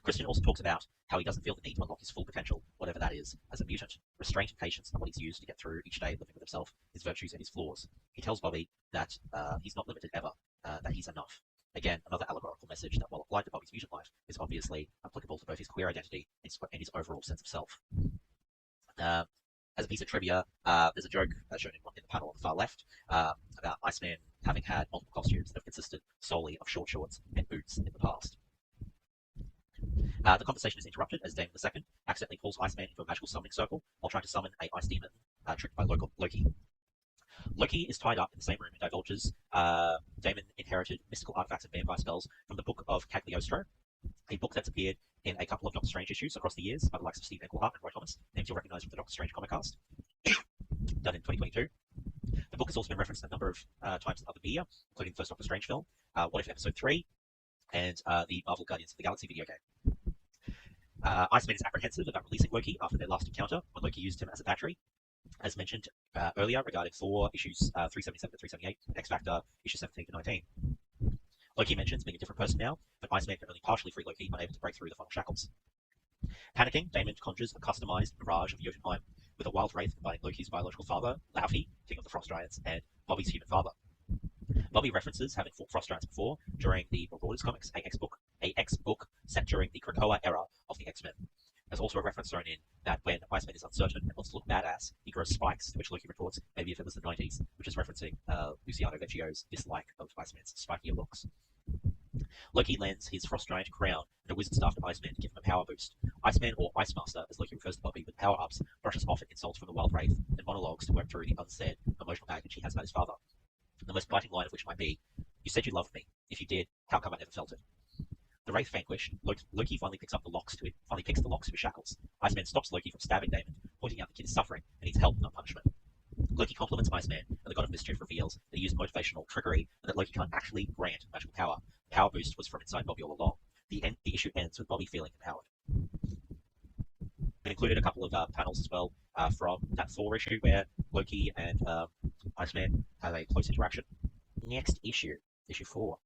Christian also talks about how he doesn't feel the need to unlock his full potential, whatever that is, as a mutant. Restraint and patience are what he's used to get through each day living with himself, his virtues and his flaws. He tells Bobby that he's not limited ever, that he's enough. Again, another allegorical message that, while applied to Bobby's mutant life, is obviously applicable to both his queer identity and his overall sense of self. As a piece of trivia, there's a joke shown in the panel on the far left about Iceman having had multiple costumes that have consisted solely of short shorts and boots in the past. The conversation is interrupted as Damon II accidentally pulls Iceman into a magical summoning circle while trying to summon a ice demon tricked by Loki. Loki is tied up in the same room and divulges Damon inherited mystical artifacts and vampire spells from the Book of Cagliostro, a book that's appeared in a couple of Doctor Strange issues across the years by the likes of Steve Englehart and Roy Thomas, names you'll recognise from the Doctor Strange comic cast, done in 2022. The book has also been referenced a number of times in other media, including the first Doctor Strange film, What If Episode 3, and the Marvel Guardians of the Galaxy video game. Iceman is apprehensive about releasing Loki after their last encounter, when Loki used him as a battery. As mentioned earlier regarding Thor issues 377 to 378, and X Factor issues 17 to 19. Loki mentions being a different person now, but Iceman can only partially free Loki, unable to break through the final shackles. Panicking, Damon conjures a customized mirage of Jotunheim, with a wild wraith combining Loki's biological father, Laufey, king of the Frost Giants, and Bobby's human father. Bobby references having fought Frost Giants before during the Marauders comics, a X-book set during the Krakoa era of the X-Men. There's also a reference thrown in that when Iceman is uncertain and wants to look badass, he grows spikes, to which Loki retorts, maybe if it was the 90s, which is referencing Luciano Vecchio's dislike of Iceman's spikier looks. Loki lends his Frost Giant crown and a wizard staff to Iceman to give him a power boost. Iceman, or Ice Master, as Loki refers to Bobby, with power-ups, brushes off at insults from the Wild Wraith and monologues to work through the unsaid emotional baggage he has about his father. The most biting line of which might be, You said you loved me. If you did, how come I never felt it? The Wraith vanquished, Loki finally picks the locks to his shackles. Iceman stops Loki from stabbing Damon, pointing out the kid is suffering and needs help, not punishment. Loki compliments Iceman, and the God of Mischief reveals that he used motivational trickery and that Loki can't actually grant magical power. The power boost was from inside Bobby all along. The issue ends with Bobby feeling empowered. It included a couple of panels as well from that Thor issue where Loki and Iceman have a close interaction. Next issue, issue 4.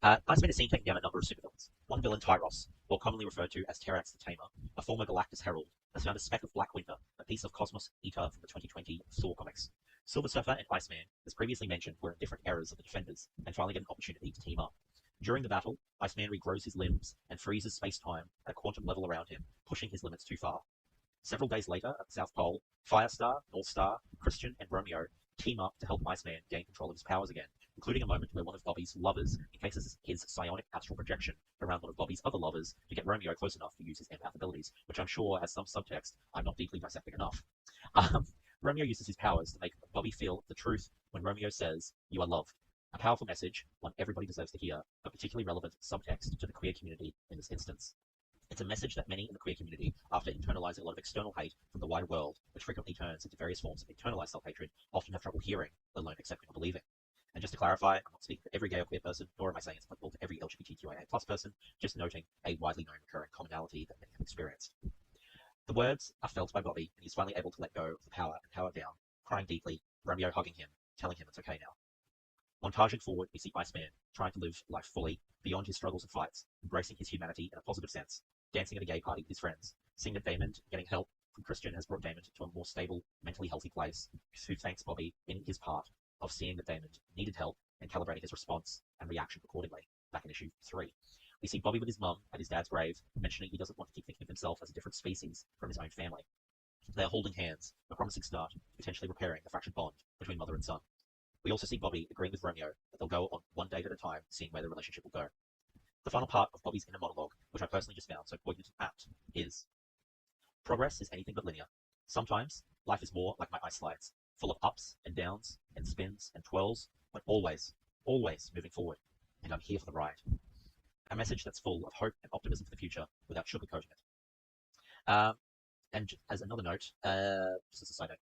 Iceman is seen taking down a number of supervillains. One villain, Tyros, or commonly referred to as Terrax the Tamer, a former Galactus herald, has found a speck of Black Winter, a piece of Cosmos Ether from the 2020 Thor comics. Silver Surfer and Iceman, as previously mentioned, were in different eras of the Defenders, and finally get an opportunity to team up. During the battle, Iceman regrows his limbs and freezes space-time at a quantum level around him, pushing his limits too far. Several days later, at the South Pole, Firestar, Northstar, Christian, and Romeo team up to help Iceman gain control of his powers again, including a moment where one of Bobby's lovers encases his psionic astral projection around one of Bobby's other lovers to get Romeo close enough to use his empath abilities, which I'm sure has some subtext I'm not deeply dissecting enough. Romeo uses his powers to make Bobby feel the truth when Romeo says, "You are loved." A powerful message, one everybody deserves to hear, but particularly relevant subtext to the queer community in this instance. It's a message that many in the queer community, after internalizing a lot of external hate from the wider world, which frequently turns into various forms of internalized self-hatred, often have trouble hearing, let alone accepting or believing. And just to clarify, I'm not speaking for every gay or queer person, nor am I saying it's applicable to every LGBTQIA+ person, just noting a widely known recurring commonality that many have experienced. The words are felt by Bobby, and he's finally able to let go of the power and power down, crying deeply, Romeo hugging him, telling him it's okay now. Montaging forward, we see Iceman trying to live life fully, beyond his struggles and fights, embracing his humanity in a positive sense, dancing at a gay party with his friends, seeing that Damon getting help from Christian has brought Damon to a more stable, mentally healthy place, who thanks Bobby in his part of seeing that Damon needed help and calibrating his response and reaction accordingly, back in issue 3. We see Bobby with his mum at his dad's grave, mentioning he doesn't want to keep thinking of himself as a different species from his own family. They're holding hands, a promising start, potentially repairing the fractured bond between mother and son. We also see Bobby agreeing with Romeo that they'll go on one date at a time, seeing where the relationship will go. The final part of Bobby's inner monologue, which I personally just found so poignant and apt, is: progress is anything but linear. Sometimes life is more like my ice slides, full of ups and downs and spins and twirls, but always moving forward, and I'm here for the ride. A message that's full of hope and optimism for the future without sugarcoating it. And as another note, just as a side note,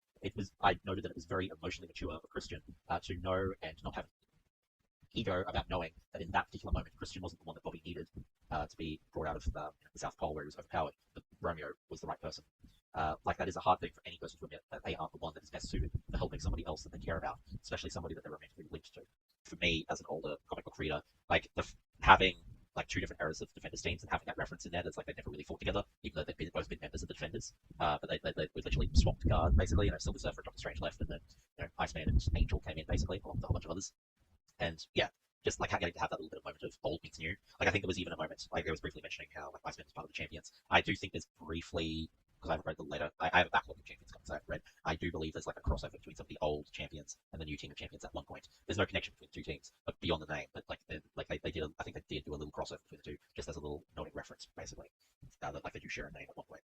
I noted that it was very emotionally mature for Christian to know and not have ego about knowing that in that particular moment, Christian wasn't the one that Bobby needed to be brought out of the South Pole where he was overpowered, but Romeo was the right person. Like, that is a hard thing for any person to admit, that they aren't the one that is best suited for helping somebody else that they care about, especially somebody that they're romantically linked to. For me, as an older comic book reader, like having like 2 different eras of Defenders teams and having that reference in there, that's like they never really fought together, even though they've both been members of the Defenders. But they literally swapped guard, basically. Silver Surfer and Doctor Strange left, and then Iceman and Angel came in, basically, along with a whole bunch of others. And yeah, just like getting to have that little bit of moment of old meets new. Like, I think there was even a moment, like I was briefly mentioning how like Iceman was part of the Champions. I do think there's briefly, because I haven't read the letter, I have a backlog of Champions comics I haven't read. I do believe there's like a crossover between some of the old Champions and the new team of Champions at one point. There's no connection between the 2 teams, but beyond the name. But they did, I think they did do a little crossover between the 2, just as a little noting reference, basically. That like they do share a name at one point.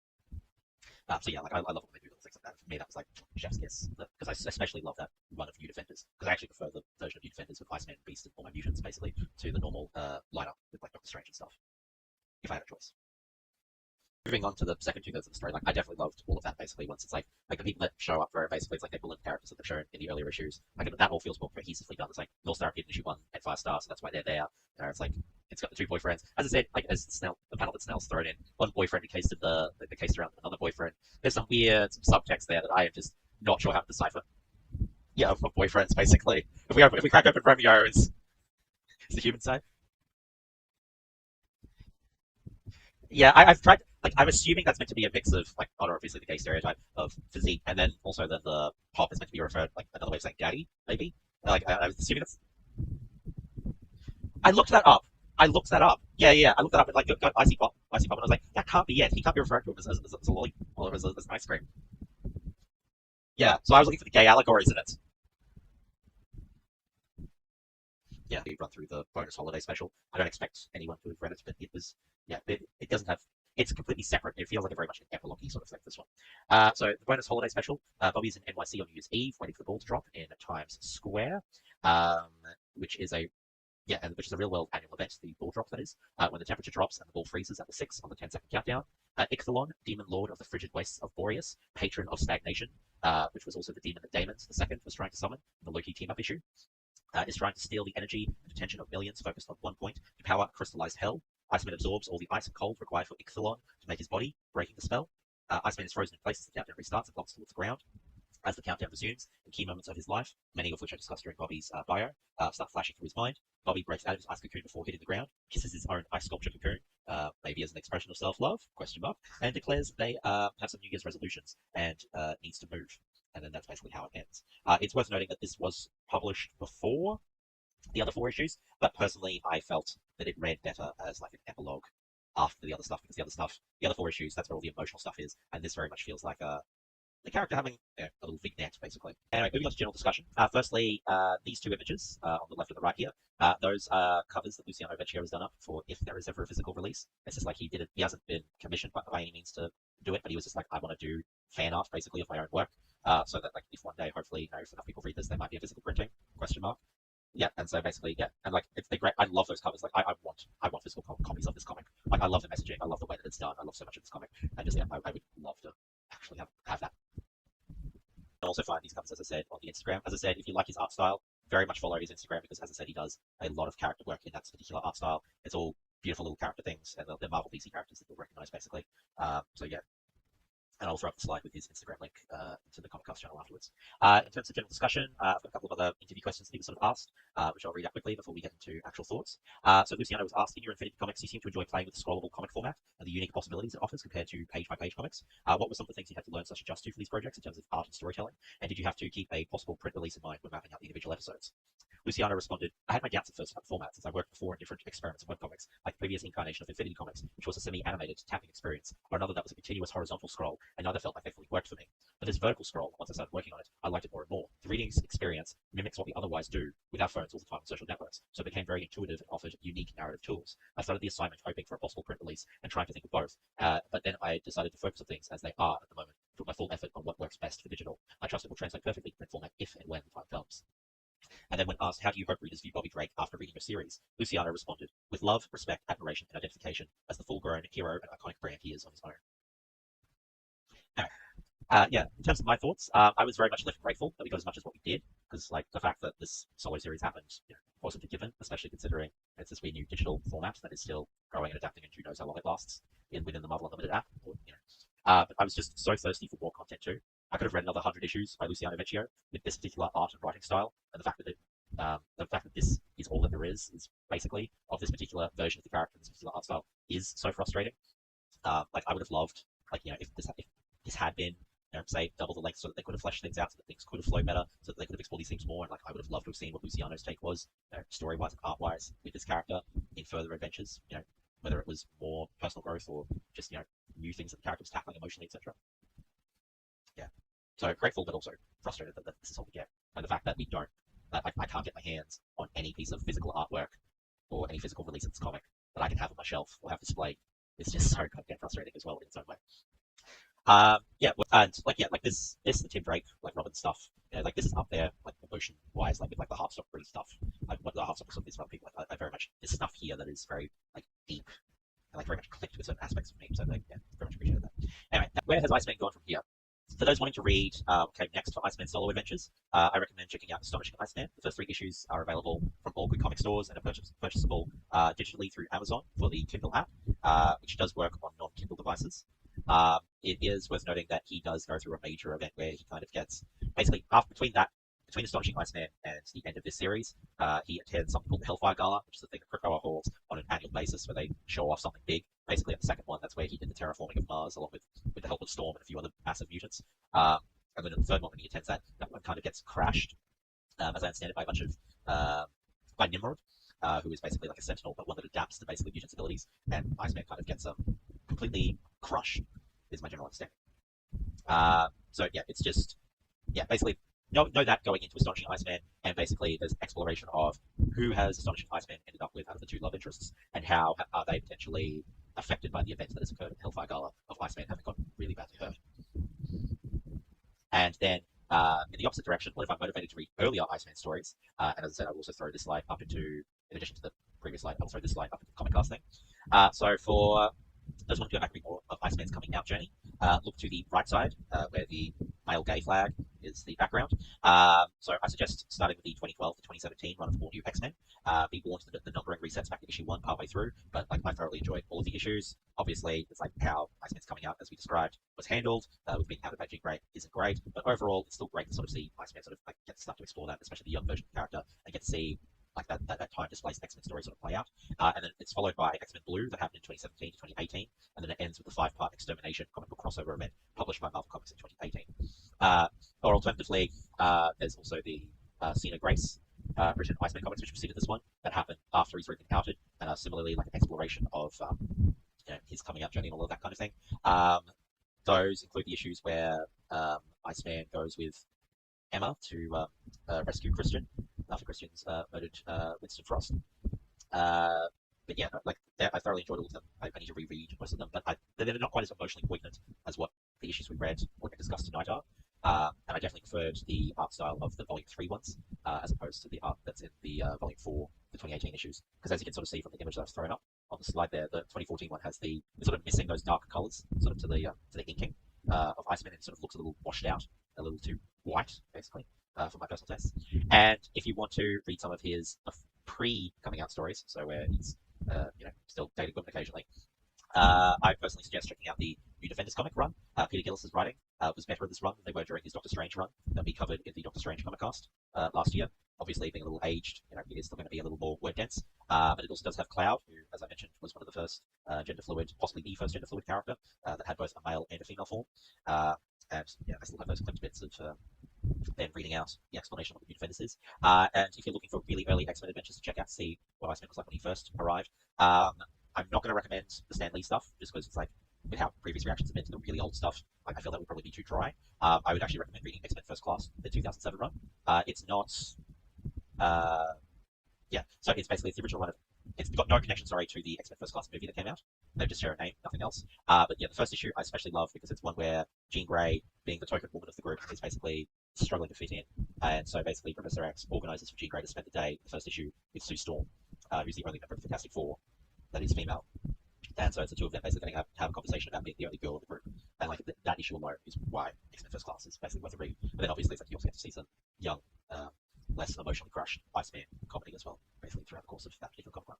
So yeah, like I love when they do little things like that. For me, that was like chef's kiss, because I especially love that run of New Defenders, because I actually prefer the version of New Defenders with Iceman, Beast, and all my mutants, basically, to the normal lineup with like Doctor Strange and stuff, if I had a choice. Moving on to the second 2/3 of the story, like I definitely loved all of that. Basically, once it's like the people that show up for it, basically it's like they're bullet characters that they've shown in the earlier issues. Like that all feels more cohesively done. It's like Northstar appeared in issue 1 at Firestar, so that's why they're there. It's like it's got the 2 boyfriends. As I said, like as Snell, the panel that Snell's thrown in, one boyfriend encased in the case around another boyfriend. There's some weird subtext there that I am just not sure how to decipher. Yeah, of boyfriends, basically. If we crack open Romeo, is the human side. Yeah, I've tried. Like, I'm assuming that's meant to be a mix of like, obviously the gay stereotype of physique, and then also then the pop is meant to be referred like another way of saying daddy, maybe. Like I was assuming that's. I looked that up. Yeah, yeah. I looked that up. And, like, got icy pop, and I was like, that can't be it. He can't be referred to him as a lolly or as an ice cream. Yeah. So I was looking for the gay allegories in it. Yeah, we run through the bonus holiday special. I don't expect anyone to have read it, but it was, yeah, it doesn't have, it's completely separate. It feels like a very much an epilogue sort of thing, this one. So the bonus holiday special, Bobby's in NYC on New Year's Eve, waiting for the ball to drop in Times Square. Um, which is a which is a real world annual event, the ball drop that is, when the temperature drops and the ball freezes at the 6 on the 10-second countdown. Icthalon, demon lord of the frigid wastes of Boreas, patron of stagnation, which was also the demon that Daemon the second was trying to summon in the Loki team-up issue, is trying to steal the energy and attention of millions focused on one point to power crystallized hell. Iceman absorbs all the ice and cold required for Icthalon to make his body, breaking the spell. Iceman is frozen in place as the countdown restarts and blocks towards the ground. As the countdown resumes, in key moments of his life, many of which I discussed during Bobby's bio, start flashing through his mind. Bobby breaks out of his ice cocoon before hitting the ground, kisses his own ice sculpture cocoon, maybe as an expression of self-love, and declares they have some New Year's resolutions and needs to move. And then that's basically how it ends. It's worth noting that this was published before the other 4 issues, but personally I felt that it read better as like an epilogue after the other stuff, because the other 4 issues, that's where all the emotional stuff is, and this very much feels like the character having a little vignette, basically. Anyway, moving on to general discussion. Firstly, these 2 images on the left and the right here, those are covers that Luciano Vecchio has done up for if there is ever a physical release. It's just like he did it. He hasn't been commissioned by any means to do it, but he was just like, I want to do fan art, basically, of my own work, so that like if one day, hopefully, if enough people read this, there might be a physical printing, ? Yeah, and so basically, yeah, and like they're great. I love those covers. Like I want physical copies of this comic. Like I love the messaging. I love the way that it's done. I love so much of this comic. And just I would love to actually have that. And also find these covers, as I said, on the Instagram. As I said, if you like his art style, very much follow his Instagram, because as I said, he does a lot of character work in that particular art style. It's all beautiful little character things, and they're Marvel DC characters that you'll recognize, basically. So yeah. And I'll throw up the slide with his Instagram link to the Comic Cast channel afterwards. In terms of general discussion, I've got a couple of other interview questions that he was sort of asked, which I'll read out quickly before we get into actual thoughts. So Luciano was asked, in your Infinity Comics, you seem to enjoy playing with the scrollable comic format and the unique possibilities it offers compared to page-by-page comics. What were some of the things you had to learn / adjust to for these projects in terms of art and storytelling? And did you have to keep a possible print release in mind when mapping out the individual episodes? Luciano responded, I had my doubts at first about the format, since I worked before in different experiments of webcomics, like the previous incarnation of Infinity Comics, which was a semi-animated tapping experience, or another that was a continuous horizontal scroll, and neither felt like they fully worked for me. But this vertical scroll, once I started working on it, I liked it more and more. The reading experience mimics what we otherwise do with our phones all the time on social networks, so it became very intuitive and offered unique narrative tools. I started the assignment hoping for a possible print release and trying to think of both, but then I decided to focus on things as they are at the moment, put my full effort on what works best for digital. I trust it will translate perfectly to print format if and when the time comes. And then when asked, how do you hope readers view Bobby Drake after reading your series? Luciano responded, with love, respect, admiration, and identification as the full-grown hero and iconic brand he is on his own. Anyway, in terms of my thoughts, I was very much left grateful that we got as much as what we did, because like the fact that this solo series happened wasn't a given, especially considering it's this weird new digital format that is still growing and adapting, and who knows how long it lasts within the Marvel Unlimited app. But I was just so thirsty for more content too. I could have read another 100 issues by Luciano Vecchio with this particular art and writing style, and the fact that this is all that there is basically of this particular version of the character, this particular art style, is so frustrating. Like I would have loved, if this had been, say, double the length, so that they could have fleshed things out, so that things could have flowed better, so that they could have explored these things more. And like I would have loved to have seen what Luciano's take was, story-wise and art-wise, with this character in further adventures. Whether it was more personal growth or just new things that the character was tackling emotionally, etc. So grateful, but also frustrated that this is all we get, and the fact that I can't get my hands on any piece of physical artwork or any physical release of this comic that I can have on my shelf or have displayed. It's just so goddamn frustrating as well in its own way. Like this the Tim Drake, like Robin stuff, like this is up there, like emotion wise, like with like the Heartstopper stuff, like what the Heartstopper stuff is for other people. Like I very much this stuff here that is very like deep and like very much clicked with certain aspects of me. So like very much appreciated that. Anyway, where has Iceman gone from here? For those wanting to read came next for Iceman solo adventures, I recommend checking out Astonishing Iceman. The first 3 issues are available from all good comic stores and are purchasable digitally through Amazon for the Kindle app, which does work on non-Kindle devices. It is worth noting that he does go through a major event where he kind of gets, basically, between Astonishing Iceman and the end of this series, he attends something called the Hellfire Gala, which is a thing that Krakoa holds on an annual basis where they show off something big. Basically, at the second one, that's where he did the terraforming of Mars, along with the help of Storm and a few other massive mutants. And then in the third one, when he attends that one kind of gets crashed, as I understand it, by a bunch of by Nimrod, who is basically like a sentinel, but one that adapts to basically mutants' abilities. And Iceman kind of gets completely crushed, is my general understanding. So yeah, it's just basically know that going into Astonishing Iceman, and basically there's exploration of who has Astonishing Iceman ended up with out of the 2 love interests, and how are they potentially affected by the events that has occurred at Hellfire Gala of Iceman having gotten really badly hurt. And then In the opposite direction, what if I'm motivated to read earlier Iceman stories? And as I said, I will also throw this slide up into, in addition to the previous slide, I'll throw this slide up into the comic cast thing. So for those who want to go back and read more of Iceman's coming out journey, look to the right side where the male gay flag is the background. So I suggest starting with the 2012 to 2017 run of All New X-Men. Be warned that the numbering resets back to issue 1 partway through, but like I thoroughly enjoyed all of the issues. Obviously, it's like how Iceman's coming out, as we described, was handled with being outed by Jean Grey isn't great, but overall it's still great to sort of see Iceman sort of like get stuff to explore that, especially the young version of the character, and get to see like that time displaced X-Men story sort of play out. And then it's followed by X-Men Blue that happened in 2017 to 2018, and then it ends with the 5-part Extermination comic book crossover event published by Marvel Comics in 2018. Or alternatively, there's also the Cena Grace written Iceman comics, which preceded this one, that happened after he's already been outed, and similarly like an exploration of his coming out journey and all of that kind of thing. Those include the issues where Iceman goes with Emma to rescue Christian after Christian's murdered Winston Frost. But yeah, like I thoroughly enjoyed all of them. I need to reread most of them, but they're not quite as emotionally poignant as what the issues we read or discussed tonight are. And I definitely preferred the art style of the Volume 3 ones, as opposed to the art that's in the Volume 4, the 2018 issues. Because as you can sort of see from the image that I've thrown up on the slide there, the 2014 one has the sort of missing those darker colours, sort of to the inking of Iceman, and it sort of looks a little washed out, a little too white, basically, for my personal taste. And if you want to read some of his pre-coming out stories, so where he's still dating women occasionally, I personally suggest checking out the New Defenders comic run. Peter Gillis's writing was better in this run than they were during his Doctor Strange run that we covered in the Doctor Strange comic cast last year. Obviously, being a little aged, it is still going to be a little more word dense. But it also does have Cloud, who, as I mentioned, was one of the first gender fluid, possibly the first gender fluid character that had both a male and a female form. And yeah, I still have those clipped bits of them reading out the explanation of what the New Defenders is. And if you're looking for really early X-Men adventures to check out, see what Iceman was like when he first arrived, I'm not going to recommend the Stan Lee stuff, just because it's like, with how previous reactions have been to the really old stuff, like I feel that would probably be too dry. I would actually recommend reading X-Men First Class, the 2007 run. It's not, so it's basically the original run of, it's got no connection, sorry, to the X-Men First Class movie that came out. They just share a name, nothing else. But yeah, the first issue I especially love because it's one where Jean Grey, being the token woman of the group, is basically struggling to fit in. And so basically Professor X organizes for Jean Grey to spend the day, the first issue, with Sue Storm, who's the only member of the Fantastic Four that is female. And so it's the two of them basically going to have a conversation about being the only girl in the group. And like that issue alone is why X-Men First Class is basically worth a read. But then obviously it's like you also get to see some young, less emotionally crushed Iceman comedy as well, basically throughout the course of that particular comic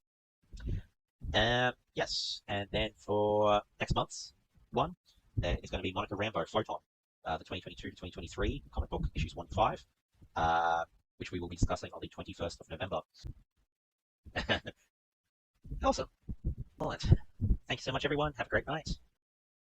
run. Yes, and then for next month's one, it's going to be Monica Rambeau Photon, the 2022 to 2023 comic book issues 1 to 5, which we will be discussing on the 21st of November. Awesome. Excellent. Thank you so much, everyone. Have a great night.